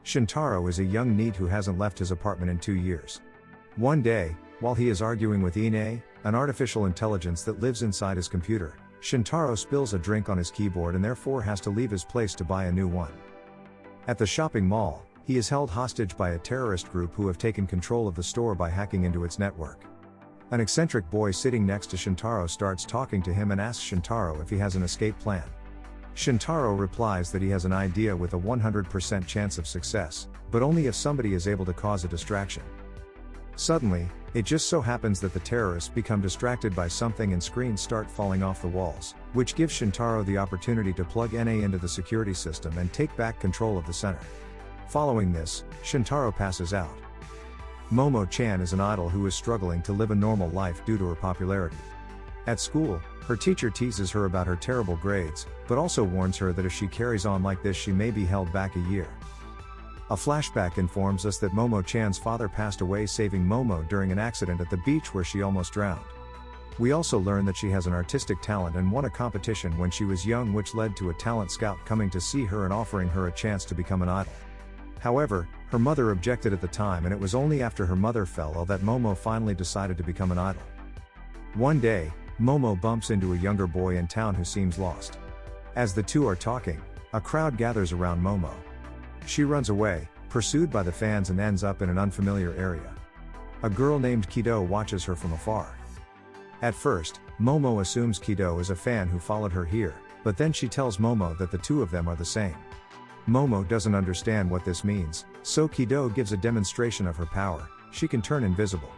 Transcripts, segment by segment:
Shintaro is a young NEET who hasn't left his apartment in 2 years. One day, while he is arguing with Ine, an artificial intelligence that lives inside his computer, Shintaro spills a drink on his keyboard and therefore has to leave his place to buy a new one. At the shopping mall, he is held hostage by a terrorist group who have taken control of the store by hacking into its network. An eccentric boy sitting next to Shintaro starts talking to him and asks Shintaro if he has an escape plan. Shintaro replies that he has an idea with a 100% chance of success, but only if somebody is able to cause a distraction. Suddenly, it just so happens that the terrorists become distracted by something and screens start falling off the walls, which gives Shintaro the opportunity to plug NA into the security system and take back control of the center. Following this, Shintaro passes out. Momo-chan is an idol who is struggling to live a normal life due to her popularity. At school, her teacher teases her about her terrible grades, but also warns her that if she carries on like this she may be held back a year. A flashback informs us that Momo-chan's father passed away saving Momo during an accident at the beach where she almost drowned. We also learn that she has an artistic talent and won a competition when she was young, which led to a talent scout coming to see her and offering her a chance to become an idol. However, her mother objected at the time, and it was only after her mother fell ill that Momo finally decided to become an idol. One day, Momo bumps into a younger boy in town who seems lost. As the two are talking, a crowd gathers around Momo. She runs away, pursued by the fans, and ends up in an unfamiliar area. A girl named Kido watches her from afar. At first, Momo assumes Kido is a fan who followed her here, but then she tells Momo that the two of them are the same. Momo doesn't understand what this means, so Kido gives a demonstration of her power. She can turn invisible.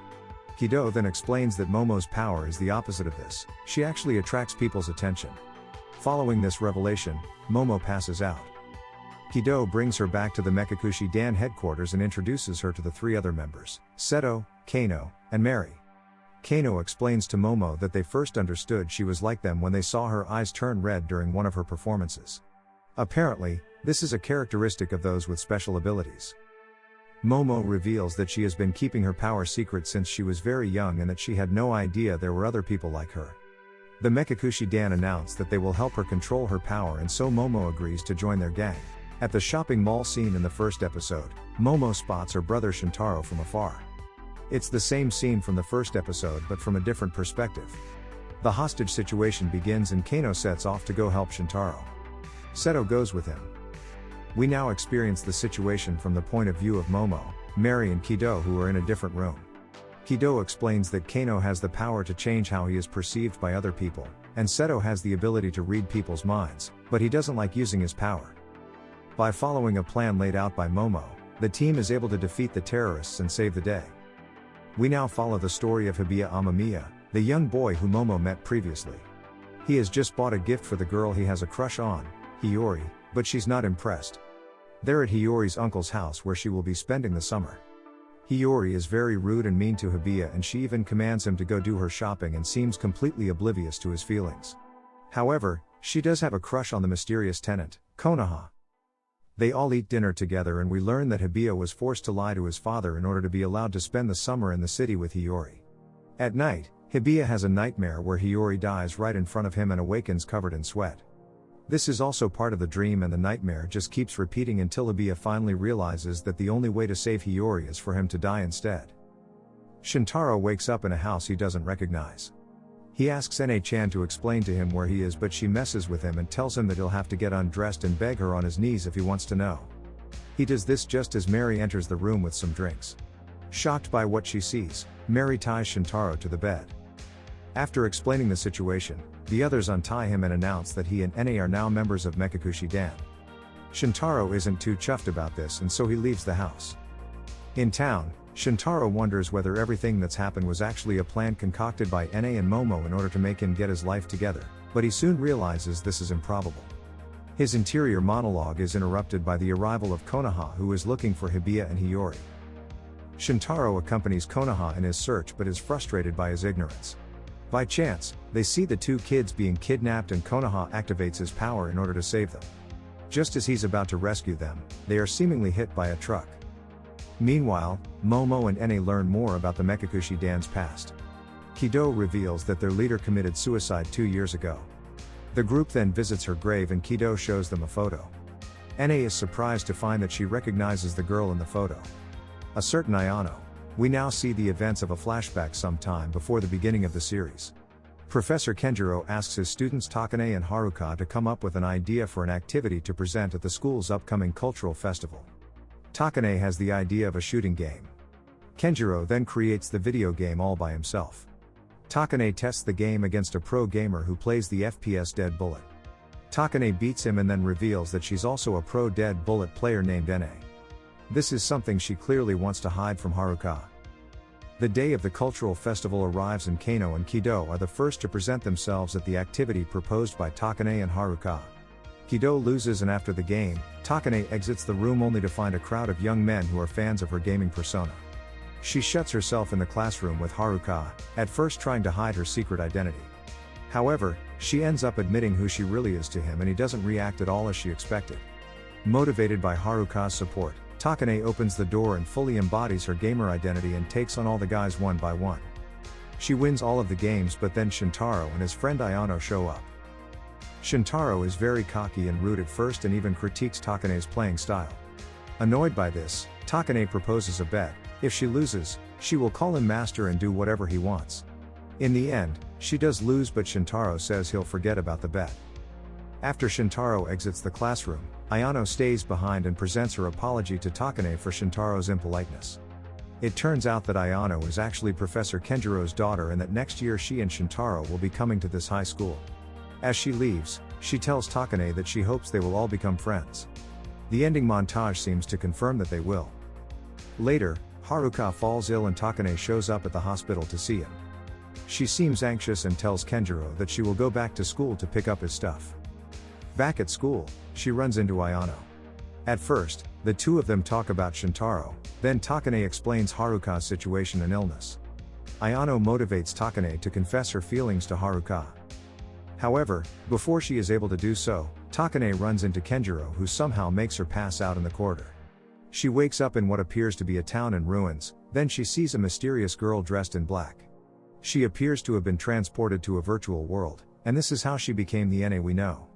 Kido then explains that Momo's power is the opposite of this. She actually attracts people's attention. Following this revelation, Momo passes out. Kido brings her back to the Mekakucity Dan headquarters and introduces her to the three other members, Seto, Kano, and Mary. Kano explains to Momo that they first understood she was like them when they saw her eyes turn red during one of her performances. Apparently, this is a characteristic of those with special abilities. Momo reveals that she has been keeping her power secret since she was very young and that she had no idea there were other people like her. The Mekakucity Dan announce that they will help her control her power, and so Momo agrees to join their gang. At the shopping mall scene in the first episode, Momo spots her brother Shintaro from afar. It's the same scene from the first episode but from a different perspective. The hostage situation begins and Kano sets off to go help Shintaro. Seto goes with him. We now experience the situation from the point of view of Momo, Mary and Kido, who are in a different room. Kido explains that Kano has the power to change how he is perceived by other people, and Seto has the ability to read people's minds, but he doesn't like using his power. By following a plan laid out by Momo, the team is able to defeat the terrorists and save the day. We now follow the story of Hibiya Amamiya, the young boy who Momo met previously. He has just bought a gift for the girl he has a crush on, Hiyori, but she's not impressed. They're at Hiyori's uncle's house where she will be spending the summer. Hiyori is very rude and mean to Hibiya, and she even commands him to go do her shopping and seems completely oblivious to his feelings. However, she does have a crush on the mysterious tenant, Konoha. They all eat dinner together and we learn that Hibiya was forced to lie to his father in order to be allowed to spend the summer in the city with Hiyori. At night, Hibiya has a nightmare where Hiyori dies right in front of him and awakens covered in sweat. This is also part of the dream, and the nightmare just keeps repeating until Hibiya finally realizes that the only way to save Hiyori is for him to die instead. Shintaro wakes up in a house he doesn't recognize. He asks Na-chan to explain to him where he is, but she messes with him and tells him that he'll have to get undressed and beg her on his knees if he wants to know. He does this just as Mary enters the room with some drinks. Shocked by what she sees, Mary ties Shintaro to the bed. After explaining the situation, the others untie him and announce that he and Na are now members of Mekakucity Dan. Shintaro isn't too chuffed about this, and so he leaves the house. In town, Shintaro wonders whether everything that's happened was actually a plan concocted by Na and Momo in order to make him get his life together, but he soon realizes this is improbable. His interior monologue is interrupted by the arrival of Konoha, who is looking for Hibiya and Hiyori. Shintaro accompanies Konoha in his search but is frustrated by his ignorance. By chance, they see the two kids being kidnapped and Konoha activates his power in order to save them. Just as he's about to rescue them, they are seemingly hit by a truck. Meanwhile, Momo and Na learn more about the Mekakucity Dan's past. Kido reveals that their leader committed suicide 2 years ago. The group then visits her grave and Kido shows them a photo. NA is surprised to find that she recognizes the girl in the photo. A certain Ayano. We now see the events of a flashback some time before the beginning of the series. Professor Kenjiro asks his students Takane and Haruka to come up with an idea for an activity to present at the school's upcoming cultural festival. Takane has the idea of a shooting game. Kenjiro then creates the video game all by himself. Takane tests the game against a pro gamer who plays the FPS Dead Bullet. Takane beats him and then reveals that she's also a pro Dead Bullet player named NA. This is something she clearly wants to hide from Haruka. The day of the cultural festival arrives and Kano and Kido are the first to present themselves at the activity proposed by Takane and Haruka. Kido loses and after the game, Takane exits the room only to find a crowd of young men who are fans of her gaming persona. She shuts herself in the classroom with Haruka, at first trying to hide her secret identity. However, she ends up admitting who she really is to him and he doesn't react at all as she expected. Motivated by Haruka's support, Takane opens the door and fully embodies her gamer identity and takes on all the guys one by one. She wins all of the games but then Shintaro and his friend Ayano show up. Shintaro is very cocky and rude at first and even critiques Takane's playing style. Annoyed by this, Takane proposes a bet. If she loses, she will call him master and do whatever he wants. In the end, she does lose but Shintaro says he'll forget about the bet. After Shintaro exits the classroom, Ayano stays behind and presents her apology to Takane for Shintaro's impoliteness. It turns out that Ayano is actually Professor Kenjiro's daughter and that next year she and Shintaro will be coming to this high school. As she leaves, she tells Takane that she hopes they will all become friends. The ending montage seems to confirm that they will. Later, Haruka falls ill and Takane shows up at the hospital to see him. She seems anxious and tells Kenjiro that she will go back to school to pick up his stuff. Back at school, she runs into Ayano. At first, the two of them talk about Shintaro, then Takane explains Haruka's situation and illness. Ayano motivates Takane to confess her feelings to Haruka. However, before she is able to do so, Takane runs into Kenjiro who somehow makes her pass out in the corridor. She wakes up in what appears to be a town in ruins, then she sees a mysterious girl dressed in black. She appears to have been transported to a virtual world, and this is how she became the NA we know.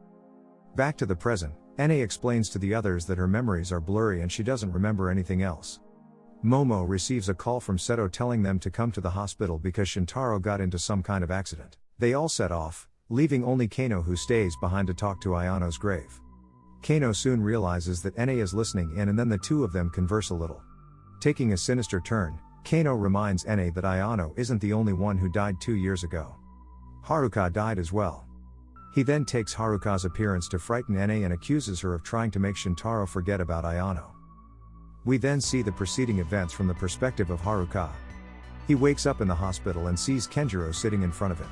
Back to the present, NA explains to the others that her memories are blurry and she doesn't remember anything else. Momo receives a call from Seto telling them to come to the hospital because Shintaro got into some kind of accident. They all set off, leaving only Kano who stays behind to talk to Ayano's grave. Kano soon realizes that NA is listening in and then the two of them converse a little. Taking a sinister turn, Kano reminds NA that Ayano isn't the only one who died 2 years ago. Haruka died as well. He then takes Haruka's appearance to frighten NA and accuses her of trying to make Shintaro forget about Ayano. We then see the preceding events from the perspective of Haruka. He wakes up in the hospital and sees Kenjiro sitting in front of him.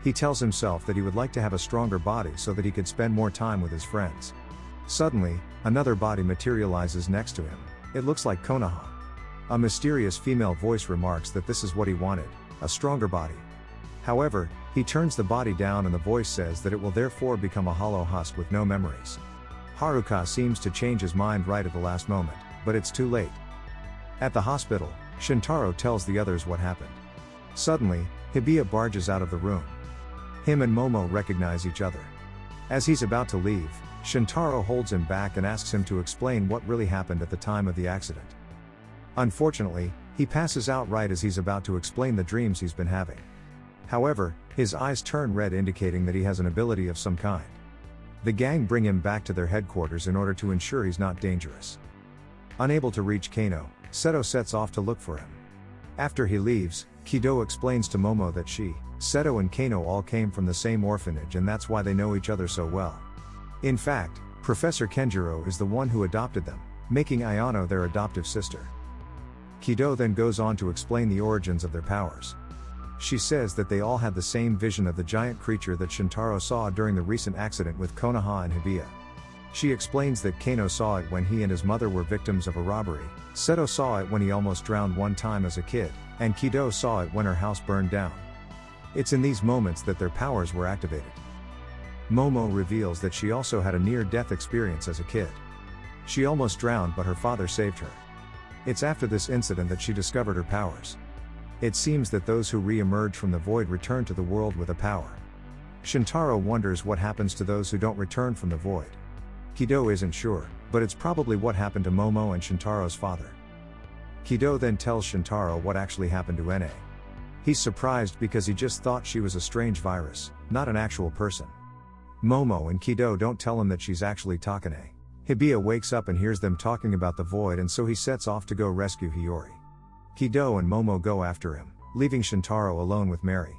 He tells himself that he would like to have a stronger body so that he could spend more time with his friends. Suddenly, another body materializes next to him. It looks like Konoha. A mysterious female voice remarks that this is what he wanted, a stronger body. However, he turns the body down and the voice says that it will therefore become a hollow husk with no memories. Haruka seems to change his mind right at the last moment, but it's too late. At the hospital, Shintaro tells the others what happened. Suddenly, Hibiya barges out of the room. Him and Momo recognize each other. As he's about to leave, Shintaro holds him back and asks him to explain what really happened at the time of the accident. Unfortunately, he passes out right as he's about to explain the dreams he's been having. However, his eyes turn red indicating that he has an ability of some kind. The gang bring him back to their headquarters in order to ensure he's not dangerous. Unable to reach Kano, Seto sets off to look for him. After he leaves, Kido explains to Momo that she, Seto and Kano all came from the same orphanage and that's why they know each other so well. In fact, Professor Kenjiro is the one who adopted them, making Ayano their adoptive sister. Kido then goes on to explain the origins of their powers. She says that they all had the same vision of the giant creature that Shintaro saw during the recent accident with Konoha and Hibiya. She explains that Kano saw it when he and his mother were victims of a robbery, Seto saw it when he almost drowned one time as a kid, and Kido saw it when her house burned down. It's in these moments that their powers were activated. Momo reveals that she also had a near-death experience as a kid. She almost drowned but her father saved her. It's after this incident that she discovered her powers. It seems that those who re-emerge from the void return to the world with a power. Shintaro wonders what happens to those who don't return from the void. Kido isn't sure, but it's probably what happened to Momo and Shintaro's father. Kido then tells Shintaro what actually happened to NA. He's surprised because he just thought she was a strange virus, not an actual person. Momo and Kido don't tell him that she's actually Takane. Hibiya wakes up and hears them talking about the void, and so he sets off to go rescue Hiyori. Kido and Momo go after him, leaving Shintaro alone with Mary.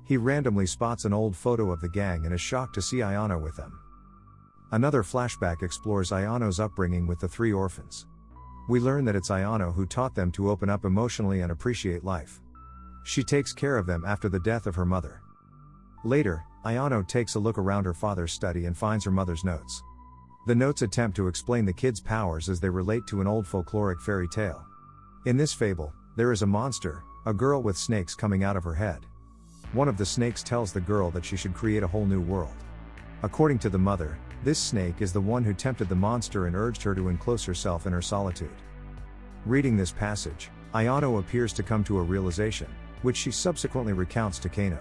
He randomly spots an old photo of the gang and is shocked to see Ayano with them. Another flashback explores Ayano's upbringing with the three orphans. We learn that it's Ayano who taught them to open up emotionally and appreciate life. She takes care of them after the death of her mother. Later, Ayano takes a look around her father's study and finds her mother's notes. The notes attempt to explain the kids' powers as they relate to an old folkloric fairy tale. In this fable, there is a monster, a girl with snakes coming out of her head. One of the snakes tells the girl that she should create a whole new world. According to the mother, this snake is the one who tempted the monster and urged her to enclose herself in her solitude. Reading this passage, Ayano appears to come to a realization, which she subsequently recounts to Kano.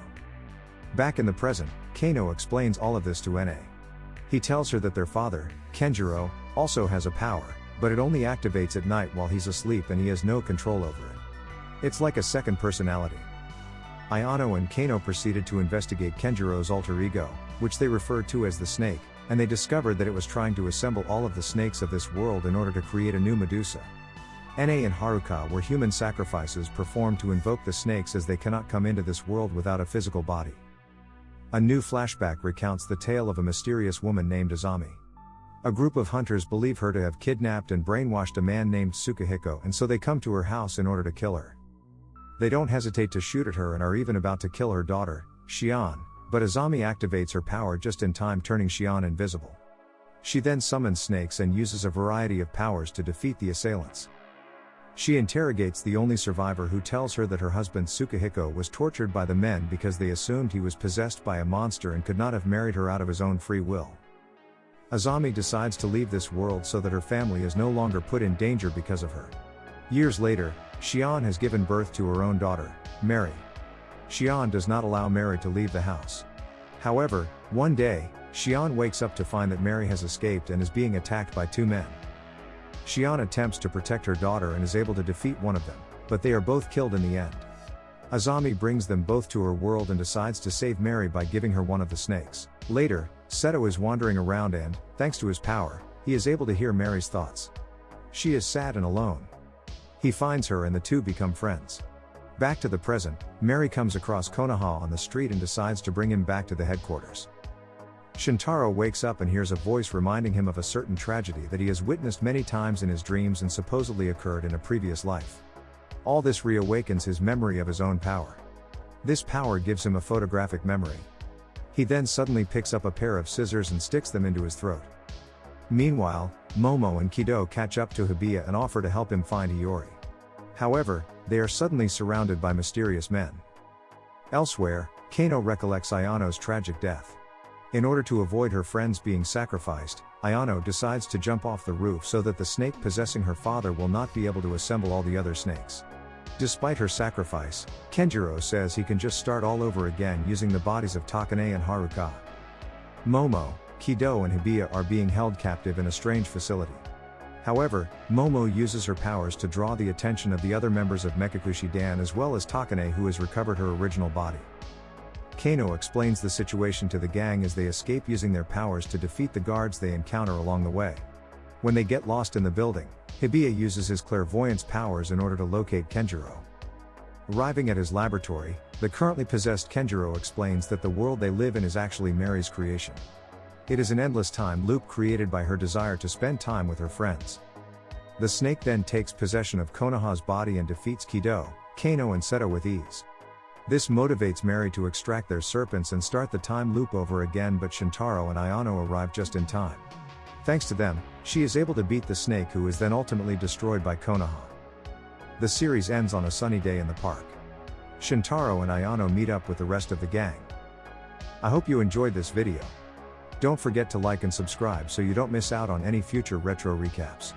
Back in the present, Kano explains all of this to NA. He tells her that their father, Kenjiro, also has a power, but it only activates at night while he's asleep and he has no control over it. It's like a second personality. Ayano and Kano proceeded to investigate Kenjiro's alter ego, which they referred to as the snake, and they discovered that it was trying to assemble all of the snakes of this world in order to create a new Medusa. Na and Haruka were human sacrifices performed to invoke the snakes, as they cannot come into this world without a physical body. A new flashback recounts the tale of a mysterious woman named Azami. A group of hunters believe her to have kidnapped and brainwashed a man named Tsukahiko, and so they come to her house in order to kill her. They don't hesitate to shoot at her and are even about to kill her daughter, Shion, but Azami activates her power just in time, turning Shion invisible. She then summons snakes and uses a variety of powers to defeat the assailants. She interrogates the only survivor, who tells her that her husband Tsukahiko was tortured by the men because they assumed he was possessed by a monster and could not have married her out of his own free will. Azami decides to leave this world so that her family is no longer put in danger because of her. Years later, Shion has given birth to her own daughter, Mary. Shion does not allow Mary to leave the house. However, one day, Shion wakes up to find that Mary has escaped and is being attacked by two men. Shion attempts to protect her daughter and is able to defeat one of them, but they are both killed in the end. Azami brings them both to her world and decides to save Mary by giving her one of the snakes. Later, Seto is wandering around and, thanks to his power, he is able to hear Mary's thoughts. She is sad and alone. He finds her and the two become friends. Back to the present, Mary comes across Konoha on the street and decides to bring him back to the headquarters. Shintaro wakes up and hears a voice reminding him of a certain tragedy that he has witnessed many times in his dreams and supposedly occurred in a previous life. All this reawakens his memory of his own power. This power gives him a photographic memory. He then suddenly picks up a pair of scissors and sticks them into his throat. Meanwhile, Momo and Kido catch up to Hibiya and offer to help him find Hiyori. However, they are suddenly surrounded by mysterious men. Elsewhere, Kano recollects Ayano's tragic death. In order to avoid her friends being sacrificed, Ayano decides to jump off the roof so that the snake possessing her father will not be able to assemble all the other snakes. Despite her sacrifice, Kenjiro says he can just start all over again using the bodies of Takane and Haruka. Momo, Kido and Hibiya are being held captive in a strange facility. However, Momo uses her powers to draw the attention of the other members of Mekakucity as well as Takane, who has recovered her original body. Kano explains the situation to the gang as they escape using their powers to defeat the guards they encounter along the way. When they get lost in the building, Hibiya uses his clairvoyance powers in order to locate Kenjiro. Arriving at his laboratory, the currently possessed Kenjiro explains that the world they live in is actually Mary's creation. It is an endless time loop created by her desire to spend time with her friends. The snake then takes possession of Konoha's body and defeats Kido, Kano and Seto with ease. This motivates Mary to extract their serpents and start the time loop over again, but Shintaro and Ayano arrive just in time. Thanks to them, she is able to beat the snake, who is then ultimately destroyed by Konoha. The series ends on a sunny day in the park. Shintaro and Ayano meet up with the rest of the gang. I hope you enjoyed this video. Don't forget to like and subscribe so you don't miss out on any future retro recaps.